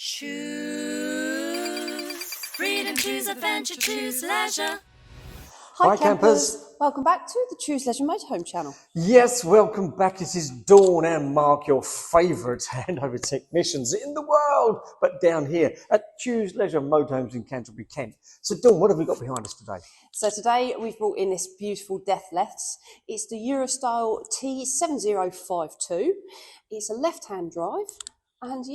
Choose freedom, choose adventure, choose leisure. Hi campers, welcome back to the Choose Leisure Motorhome channel. Yes, welcome back. It is Dawn and Mark, your favourite handover technicians in the world, but down here at Choose Leisure Motorhomes in Canterbury, Kent. So Dawn, what have we got behind us today? So today we've brought in this beautiful Dethleffs. It's the Eurostyle T7052. It's a left-hand drive. And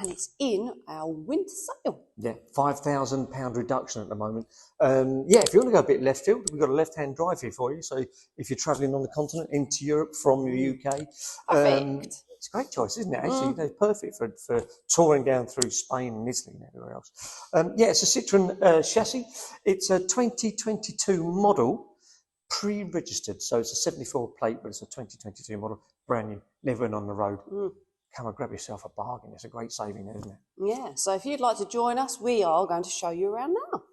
it's in our winter sale. Yeah, £5,000 reduction at the moment. If you want to go a bit left field, we've got a left-hand drive here for you. So if you're travelling on the continent into Europe from the UK, perfect. It's a great choice, isn't it? Actually, they're perfect for touring down through Spain and Italy and everywhere else. It's a Citroen chassis. It's a 2022 model, pre-registered. So it's a 74 plate, but it's a 2022 model, brand new, never been on the road. Come and grab yourself a bargain. It's a great saving, isn't it? Yeah, so if you'd like to join us, we are going to show you around now.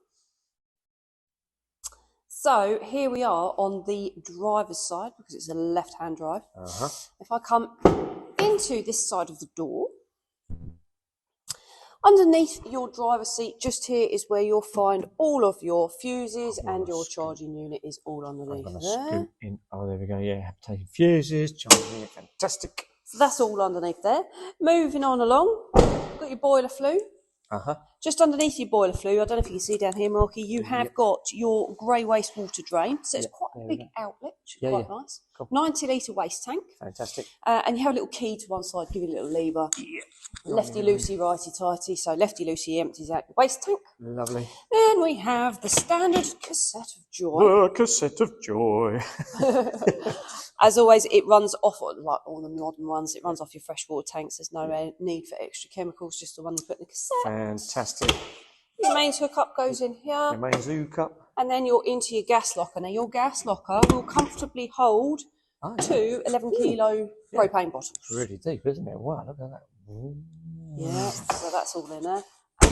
So here we are on the driver's side, because it's a left-hand drive. If I come into this side of the door, underneath your driver's seat, just here is where you'll find all of your fuses, and your charging unit is all underneath there. Scoot in. Oh, there we go. Yeah, taking fuses, charging unit, fantastic. So that's all underneath there. Moving on along, got your boiler flue. Just underneath your boiler flue, I don't know if you can see down here, Marky, you have got your grey wastewater drain. So it's quite a big outlet, which is quite nice. Cool. 90-litre waste tank. Fantastic. And you have a little key to one side, give you a little lever. Lefty-loosey, righty-tighty. So lefty-loosey empties out your waste tank. Lovely. Then we have the standard cassette of joy. The cassette of joy. As always, it runs off, like all the modern ones, it runs off your freshwater tanks. There's no need for extra chemicals, just the one you put in the cassette. Fantastic. Your mains hookup goes in here. Your mains hookup. And then you're into your gas locker. Now, your gas locker will comfortably hold 2 11-kilo propane bottles. It's really deep, isn't it? Wow, look at that. Yeah, so that's all in there.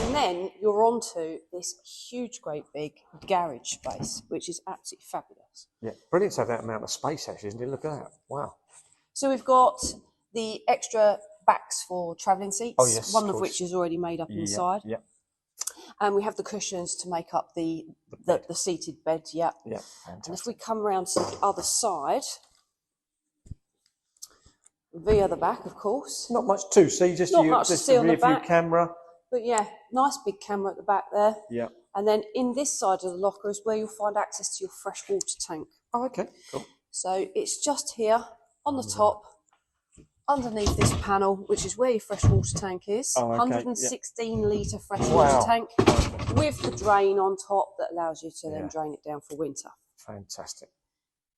And then you're onto this huge, great big garage space, which is absolutely fabulous. Yeah, brilliant to have that amount of space, actually, isn't it? Look at that. Wow. So we've got the extra backs for travelling seats, one of which is already made up inside. Yeah. And we have the cushions to make up the seated bed, Yeah, fantastic. And if we come around to the other side, via the back, of course. Not much to see, just the rear view camera. But yeah, nice big camera at the back there. Yeah. And then in this side of the locker is where you'll find access to your fresh water tank. Oh, okay, cool. So it's just here on the top, underneath this panel, which is where your fresh water tank is. 116-litre fresh water tank with the drain on top that allows you to then drain it down for winter. Fantastic.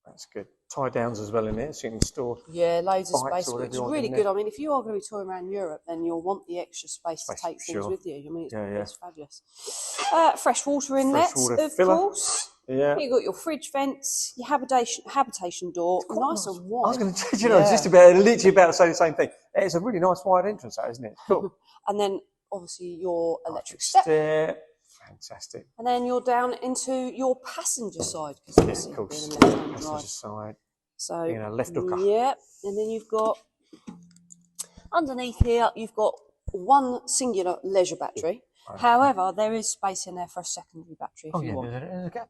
That's good. Tie downs as well in there, so you can store. Yeah, loads of space, which is really good. I mean, if you are going to be touring around Europe, then you'll want the extra space to take things with you. I mean, it's fabulous. Fresh water inlets, of course. Yeah. You've got your fridge vents, your habitation door, nice and wide. I was going to tell you, I was literally about to say the same thing. It's a really nice wide entrance, that, isn't it? Cool. And then, obviously, your electric step. Fantastic. And then you're down into your passenger side. Of course. Passenger side. So, left hooker. Yeah. And then you've got, underneath here, you've got one singular leisure battery. However, there is space in there for a secondary battery if you want.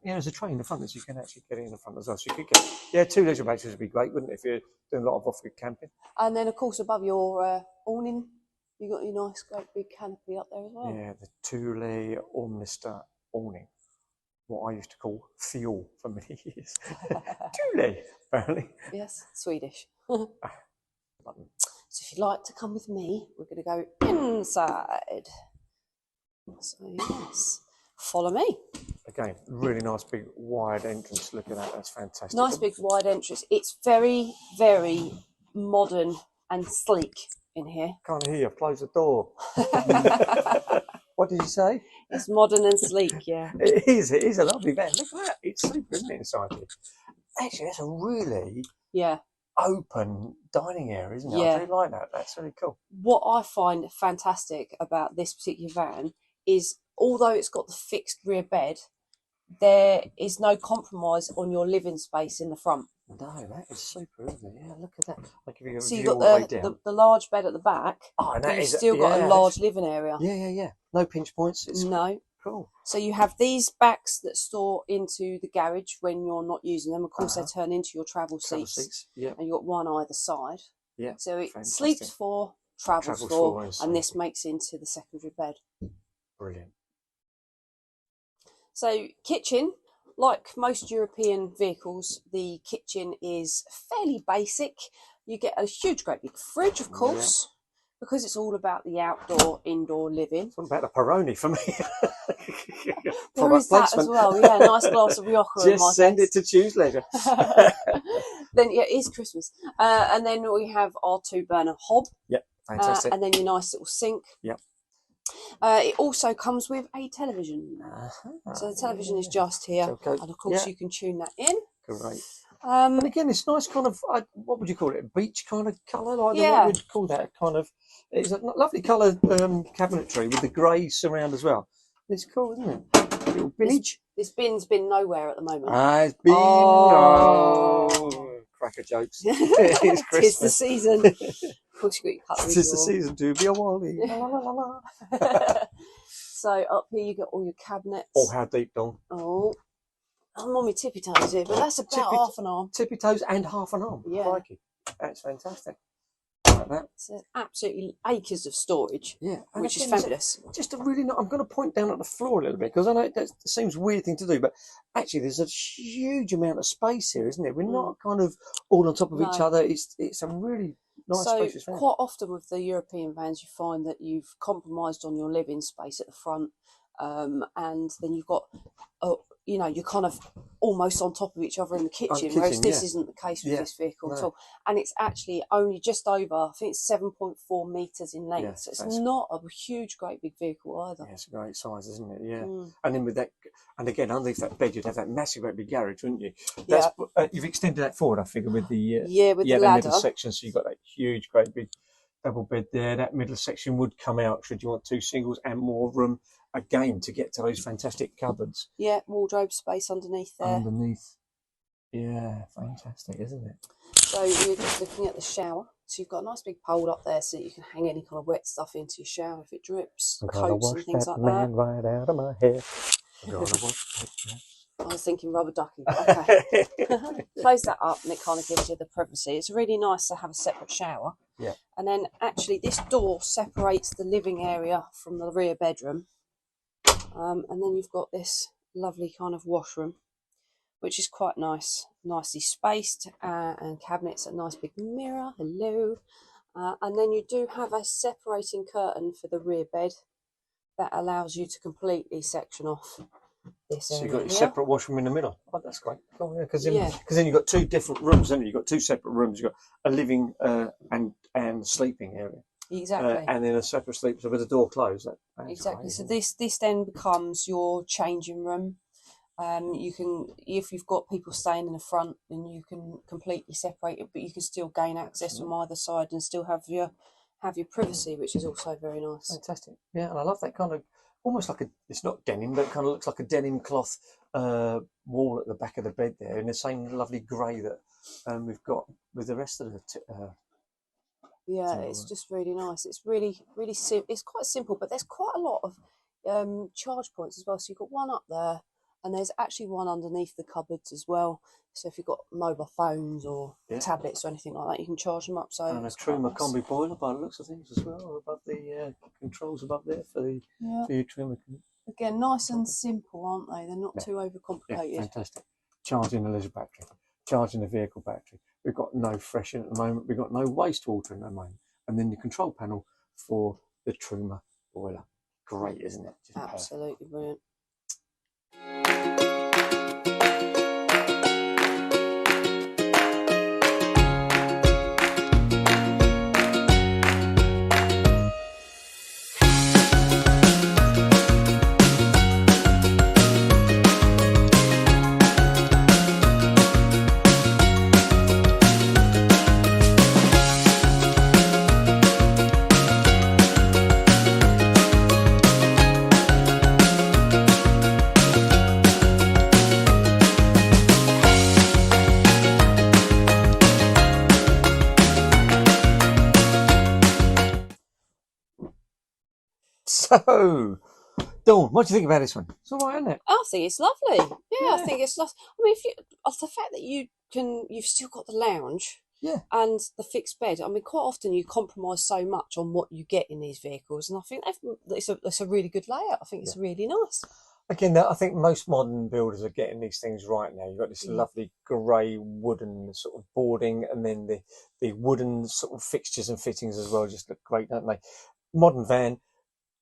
There's a tray in the front that you can actually get in the front as well. So you could get, 2 leisure batteries would be great, wouldn't it, if you're doing a lot of off-grid camping. And then, of course, above your awning, you've got your nice, great big canopy up there as well. Yeah, the Thule Ormnister awning. What I used to call fuel for many years. Thule, apparently. Yes, Swedish. So if you'd like to come with me, we're going to go inside. So yes, follow me. Again, really nice big wide entrance. Look at that, that's fantastic. Nice big wide entrance. It's very, very modern and sleek in here. Can't hear you, close the door. What did you say? It's modern and sleek, yeah. It is a lovely van. Look at that, it's super, isn't it, inside here? Actually, that's a really open dining area, isn't it? I really like that, that's really cool. What I find fantastic about this particular van is, although it's got the fixed rear bed, there is no compromise on your living space in the front. No, that is super, isn't it? Yeah, look at that. I'll give you a So you've view got all the way down. the large bed at the back, Oh, and but that you've is still got a large that's- living area. Yeah. No pinch points. It's No. cool. So you have these backs that store into the garage when you're not using them. Of course, they turn into your travel seats. Yeah. And you've got one either side. Yeah. So it Fantastic. sleeps 4, travels 4, and and this makes into the secondary bed. Brilliant. So kitchen, like most European vehicles, the kitchen is fairly basic. You get a huge, great big fridge, of course, because it's all about the outdoor, indoor living. It's all about the Peroni for me. There is that as well, yeah. Nice glass of Rioja. Just send it to Choose Leisure. Then yeah, it is Christmas, and then we have our 2-burner hob. Yep, fantastic. And then your nice little sink. Yep. It also comes with a television. So the television is just here, and of course you can tune that in. Great. And again, it's nice kind of, what would you call it, a beach kind of colour? Like what would you call that? Kind of, it's a lovely colour cabinetry with the grey surround as well. It's cool, isn't it? A little village. This bin's been nowhere at the moment. It's been, cracker jokes. It's Christmas. Tis the season. Of course you got your cutlery. Tis the season to be a wally. So up here you get all your cabinets. Oh, how deep, Don? Oh, I'm on my tippy toes here, but that's about half an arm. Tippy toes and half an arm. Yeah. Crikey. That's fantastic. Like that. It's absolutely acres of storage. Yeah. And which is again, fabulous. Just a really I'm going to point down at the floor a little bit because I know that seems a weird thing to do, but actually there's a huge amount of space here, isn't it? We're not kind of all on top of each other. It's a really nice space. So quite often with the European vans, you find that you've compromised on your living space at the front, and then you've got, you're kind of almost on top of each other in the kitchen, whereas this isn't the case with this vehicle at all. And it's actually only just over, I think it's 7.4 metres in length, so it's not a huge, great big vehicle either. Yeah, it's a great size, isn't it? Yeah. And then with that, and again, underneath that bed, you'd have that massive, great big garage, wouldn't you? That's, you've extended that forward, I figure, with the with the ladder. Middle section, so you've got that huge, great big double bed there. That middle section would come out should you want 2 singles and more room again to get to those fantastic cupboards. Yeah, wardrobe space underneath there. Underneath. Yeah, fantastic, isn't it? So you're just looking at the shower. So you've got a nice big pole up there so that you can hang any kind of wet stuff into your shower if it drips, coats and things like that. Right out of my head. I was thinking rubber ducky. Okay. Close that up and it kind of gives you the privacy. It's really nice to have a separate shower. Yeah. And then actually this door separates the living area from the rear bedroom. And then you've got this lovely kind of washroom, which is quite nice, nicely spaced, and cabinets, a nice big mirror. Hello. And then you do have a separating curtain for the rear bed that allows you to completely section off this area. So you've got your separate washroom in the middle. Oh, that's great. Cool, yeah, because then you've got 2 different rooms, haven't you? You've got 2 separate rooms. You've got a living and sleeping area. Exactly. And then a separate sleep, so with the door closed. Exactly. Great, so this then becomes your changing room. You can, if you've got people staying in the front, then you can completely separate it, but you can still gain access from either side and still have your privacy, which is also very nice. Fantastic. Yeah, and I love that kind of almost like it's not denim, but it kind of looks like a denim cloth wall at the back of the bed there, in the same lovely grey that we've got with the rest of the. It's just really nice. It's really, really it's quite simple, but there's quite a lot of charge points as well. So you've got one up there, and there's actually one underneath the cupboards as well. So if you've got mobile phones or tablets or anything like that, you can charge them up. So and a Truma combi boiler by the looks of things as well, above the controls above there for your Truma. Again, nice and simple, aren't they? They're not too overcomplicated. Yeah, fantastic. Charging the leisure battery, charging the vehicle battery. We've got no freshen at the moment. We've got no wastewater at the moment. And then the control panel for the Truma boiler. Great, isn't it? Just absolutely brilliant. So, Dawn, what do you think about this one? It's all right, isn't it? I think it's lovely. Yeah, I think it's lovely. I mean, the fact that you've still got the lounge. Yeah. And the fixed bed. I mean, quite often you compromise so much on what you get in these vehicles, and I think it's a really good layout. I think it's really nice. Again, I think most modern builders are getting these things right now. You've got this lovely grey wooden sort of boarding, and then the wooden sort of fixtures and fittings as well just look great, don't they? Modern van,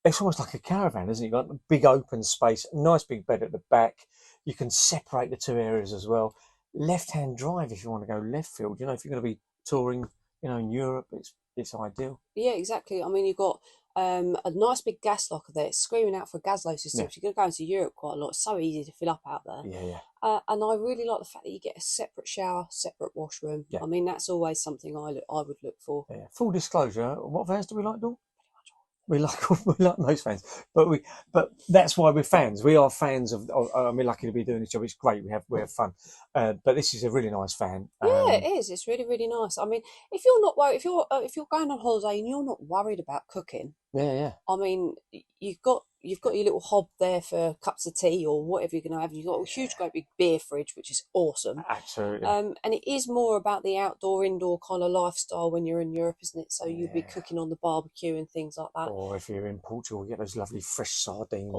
it's almost like a caravan, isn't it? You've got a big open space, nice big bed at the back. You can separate the two areas as well. Left-hand drive if you want to go left field. You know, if you're going to be touring, you know, in Europe, it's ideal. Yeah, exactly. I mean, you've got a nice big gas locker there. It's screaming out for a gas low system. Yeah. If you're going to go into Europe quite a lot, it's so easy to fill up out there. Yeah. And I really like the fact that you get a separate shower, separate washroom. Yeah. I mean, that's always something I would look for. Yeah. Full disclosure, what vans do we like, Dawn? We like most fans, but that's why we're fans. We are fans of. We're lucky to be doing this job. It's great. We have fun. But this is a really nice fan. Yeah, it is. It's really, really nice. I mean, if you're not worried, if you're going on holiday and you're not worried about cooking, Yeah. I mean, you've got your little hob there for cups of tea or whatever you're going to have. You've got a huge, great big beer fridge, which is awesome. Absolutely. And it is more about the outdoor, indoor kind of lifestyle when you're in Europe, isn't it? So you'll be cooking on the barbecue and things like that. Or if you're in Portugal, you get those lovely fresh sardines,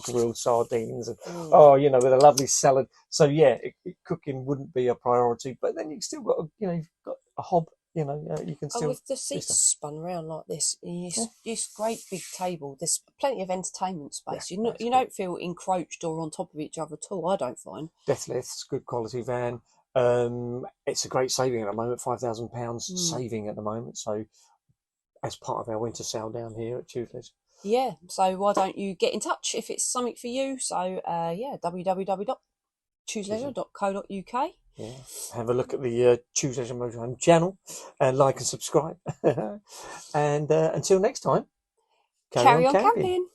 grilled sardines, and with a lovely salad. So yeah, cooking wouldn't be a priority, but then you've still got, you've got a hob. You can still. And with the seats spun around like this, this great big table. There's plenty of entertainment space. You don't feel encroached or on top of each other at all. I don't find. Dethleffs, good quality van. It's a great saving at the moment. £5,000 saving at the moment. So, as part of our winter sale down here at Dethleffs. Yeah. So why don't you get in touch if it's something for you? So www.chooseleisure.co.uk. Yeah, have a look at the Choose Leisure Motorhome channel and like and subscribe. And until next time, carry on camping.